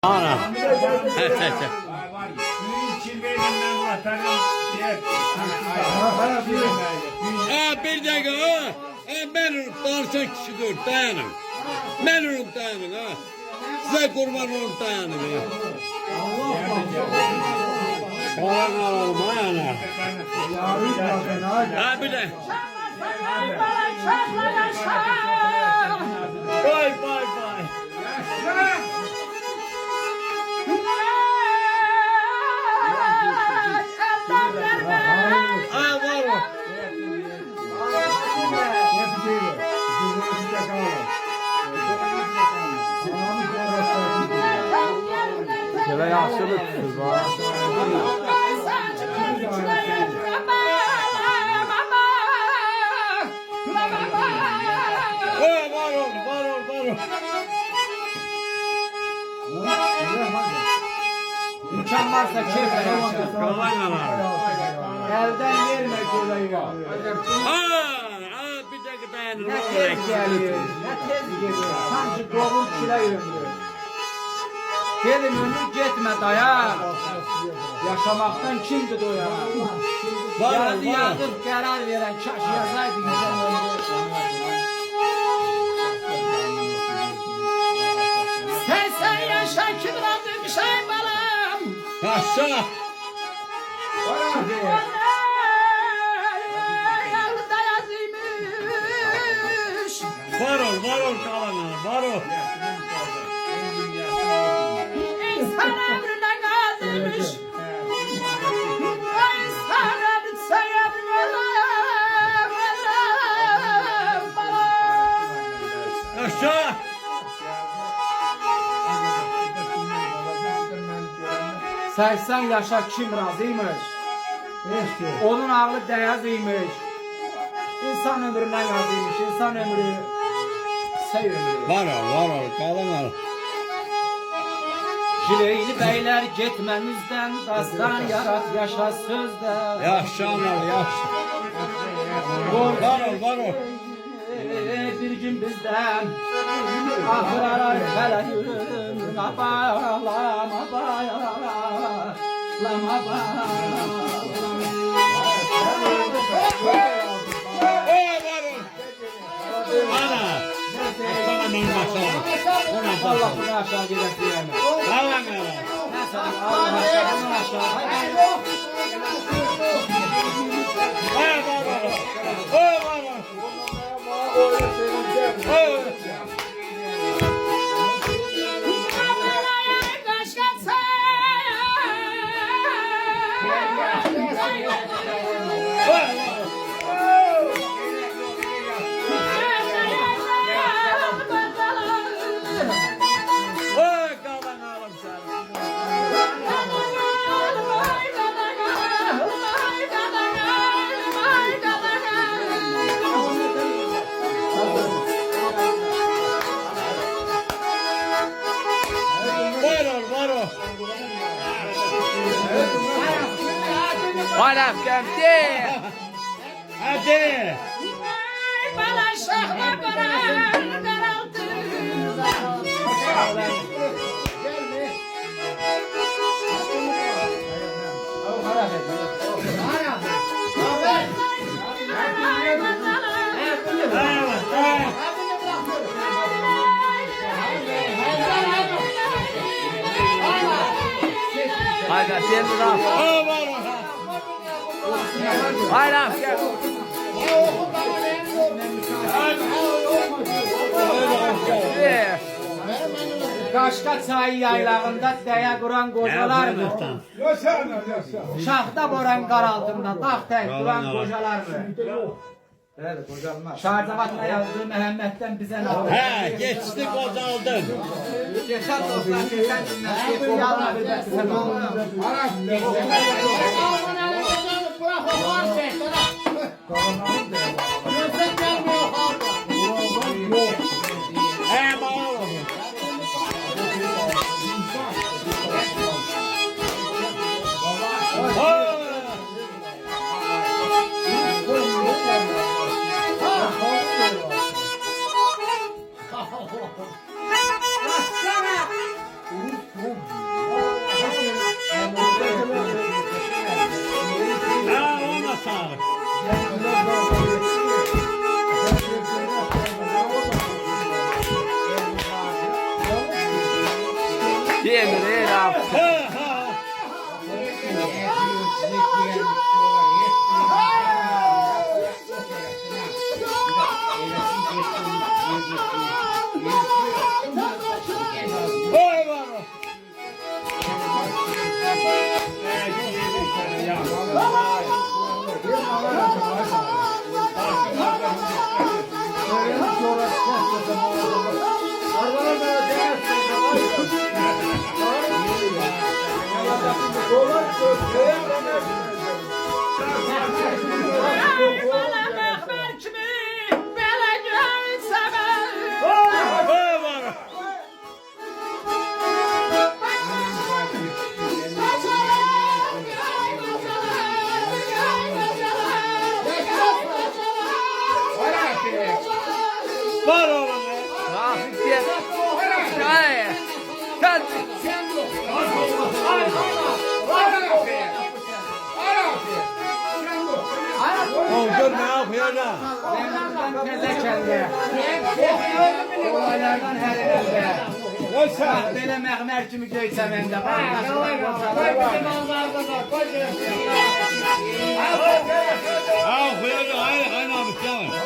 Ana. Bir dakika. Ben danışan kişidir. Dayanın. Ben onu dayanın ha. Size kurban olup dayanın ya. Kalan alalım ha ana. Ha bir de. Vay vay vay. Ha var o. Şöyle yaşlı kız var. Var ol. İmkan varsa keyifle yaşa. Kalan alalım. Elden verme kolayı. Bir dakika dayanın. Ne tez geliyor, ne tez geliyor. Sanki doğum kila ömrü. Gelin ömrü gitme dayan. Yaşamaktan kimdi doyan? Yazı yazıp karar veren kaş yazaydı güzel ömrü. Sen yaşa kim razı bir şey balam. Aşağı. Var ol kalan alalım. Var ol. İnsan ömrüne gazıymış. İnsan ömrüne Aşağı. Seksen yaşa kim razıymış? Onun ağlı deyazıymış. İnsan ömründen yazıymış. İnsan ömrü say ömrü. Var ol kalan alalım. Jüleyli beyler gitmemizden dastan yarat yaşa sözde. Yaşa anal yaşa. Var ol. Bir gün bizden ahıralar feleyün abalama bayalama Ana. Sana ben başladım. Allah bunu aşağı gidelim. Kalan alalım. Allah aşağı. Varaf geldi. Hadi. bana şahla bana karaltı. Haydi sen de raf. Haydi raf gel. Kaşka çayı yaylağında daya kuran kocalar mı? Şahta boran karaltında tahtayı kuran kocalar mı? Evet, kocalmaz. Şarzavat'la yazdığı Mehmet'ten bize ne oldu? He, geçti kocaldın. Geçen dostlar, geçen günler. Bu yalan bir de sen oldu. He, bağlı. Demir abi. Bana mehmer kimi belə gel sever. Var oğlum. Rafik diye. Ay. Sen. Oğlum görme yapıyana. Olaylardan her yerinde. Neyse. Böyle mehmer kimi göysem hem de. Ha koyacağım. Hayır kaynamış canım.